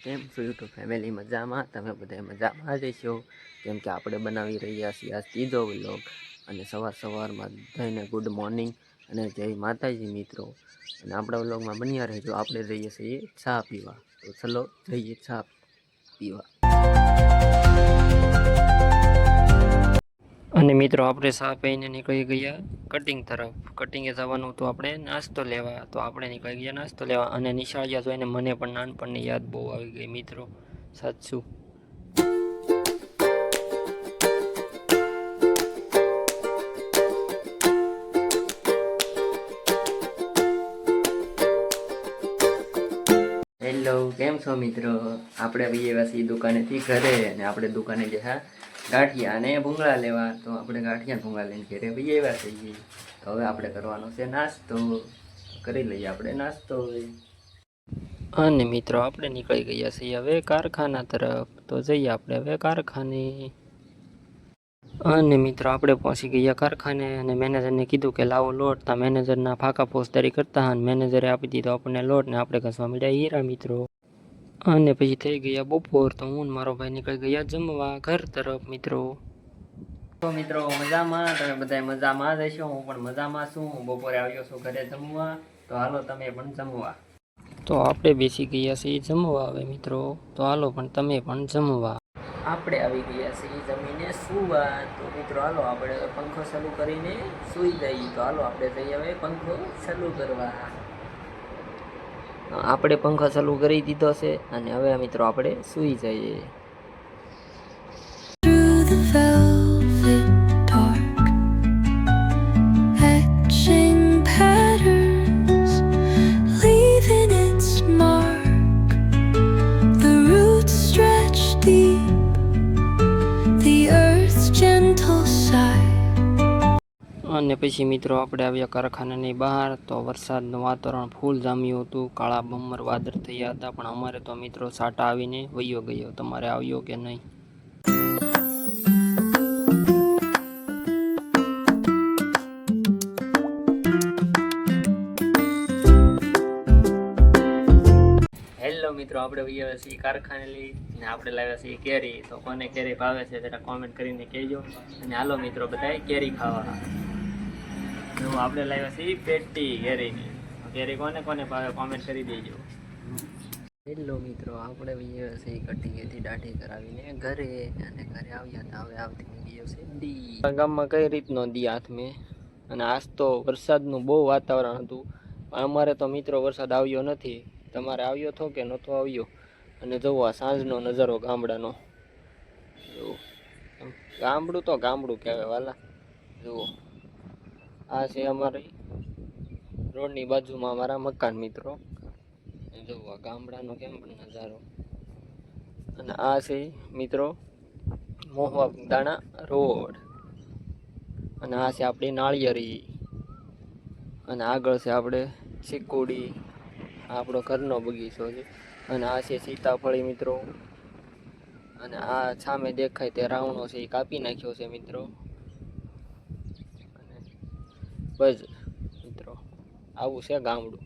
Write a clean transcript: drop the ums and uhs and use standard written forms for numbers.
કેમ છો YouTube family? મજામાં? તમે બધા મજામાં જ છો? કેમ કે આપણે બનાવી રહ્યા છીએ આ ત્રીજો વ્લોગ. અને સવારમાં બધાને ગુડ મોર્નિંગ અને જય માતાજી મિત્રો. અને આપણા વ્લોગમાં બન્યા રહેજો. આપણે જઈએ છીએ ચા પીવા, તો ચલો જઈએ ચા પીવા. અને મિત્રો આપણે ચા પીને નીકળી ગયા કટિંગ તરફ. કટિંગે જવાનું તો આપણે નાસ્તો લેવા, તો આપણે નીકળી ગયા નાસ્તો લેવા. અને નિશાળિયા જોઈને મને પણ નાનપણની યાદ બહુ આવી ગઈ મિત્રો, સાચું. હેલો, કેમ છો મિત્રો? આપણે આવીએ છીએ દુકાનેથી ઘરે, અને આપણે દુકાને ગયા ગાંઠિયા અને ભૂંગળા લેવા. તો આપણે ગાંઠિયા ભૂંગળા લઈને ઘરે ભાઈ આવ્યા છીએ. તો હવે આપણે કરવાનો છે નાસ્તો. કરી લઈએ આપણે નાસ્તો. અને મિત્રો આપણે નીકળી ગયા છીએ હવે કારખાના તરફ. તો જઈએ આપણે હવે કારખાને. અને મિત્રો આપણે પહોંચી ગયા કારખાને, અને મેનેજરને કીધું કે લાવો લોટ. તા મેનેજરના ફાંકા ફોજદારી કરતા, અને મેનેજરે આપી દીધો આપણને લોટ, ને આપણે ઘસવા મળ્યા હીરા મિત્રો. અને પછી થઈ ગયા બપોર, તો હું મારો ભાઈ નીકળી ગયા જમવા ઘર તરફ મિત્રો. તો મિત્રો મજામાં? તમે બધા મજામાં જ હશો. હું પણ મજામાં છું. હું બપોરે આવ્યો છું ઘરે જમવા. તો હાલો તમે પણ જમવા. તો આપણે બેસી ગયા છીએ જમવા હવે મિત્રો. તો હાલો પણ તમે પણ જમવા. આપણે આવી ગયા છીએ જમીને સુવા. તો મિત્રો હાલો આપણે પંખો ચાલુ કરીને સૂઈ જઈએ. તો હાલો આપણે જઈએ હવે પંખો ચાલુ કરવા. આપણે પંખો ચાલુ કરી દીધો છે, અને હવે મિત્રો આપણે સૂઈ જઈએ. અને પછી મિત્રો આપણે આવ્યા કારખાનાની બહાર. તો વરસાદનું વાતાવરણ ફૂલ જામ્યું હતું. કાળા બમ્મર વાદળ થયા હતા, પણ અમારે તો મિત્રો સાટા આવીને વયો ગયો. તમારે આવ્યો કે નહીં? હેલો મિત્રો, આપણે વૈયા છીએ કારખાને લઈ, ને આપણે લાવ્યા છીએ કેરી. તો કોને કેરી ભાવે છે જરા કોમેન્ટ કરીને કહેજો. અને હાલો મિત્રો બધાએ કેરી ખાવા. તો આપણે લાવ્યા છીએ પેટી કેરીની. કેરી કોને કોને ભાવે કોમેન્ટ કરી દેજો. હેલો મિત્રો, આપણે વૈયા છીએ કટિંગેથી દાઢી કરાવીને ઘરે, અને ઘરે આવ્યા હતા. હવે આવતી ગયો છે દી. ગામમાં કઈ રીતનો દી હાથમે. અને આજ તો વરસાદનું બહુ વાતાવરણ હતું, પણ અમારે તો મિત્રો વરસાદ આવ્યો નથી. તમારે આવ્યો હતો કે નહોતો આવ્યો? અને જુઓ આ સાંજનો નજારો ગામડાનો. જુઓ ગામડું તો ગામડું કહેવાય વાલા. જુઓ આ છે અમારી રોડની બાજુમાં અમારા મકાન મિત્રો. જુઓ ગામડાનો કેમ પણ નજારો. અને આ છે મિત્રો મોહવા દાણા રોડ. અને આ છે આપણી નાળિયેરી. અને આગળ છે આપણે ચીકુડી. આપણો ઘરનો બગીચો છે. અને આ છે સીતાફળી મિત્રો. અને આ સામે દેખાય તે રાવણો છે, એ કાપી નાખ્યો છે મિત્રો. અને બસ મિત્રો આવું છે ગામડું.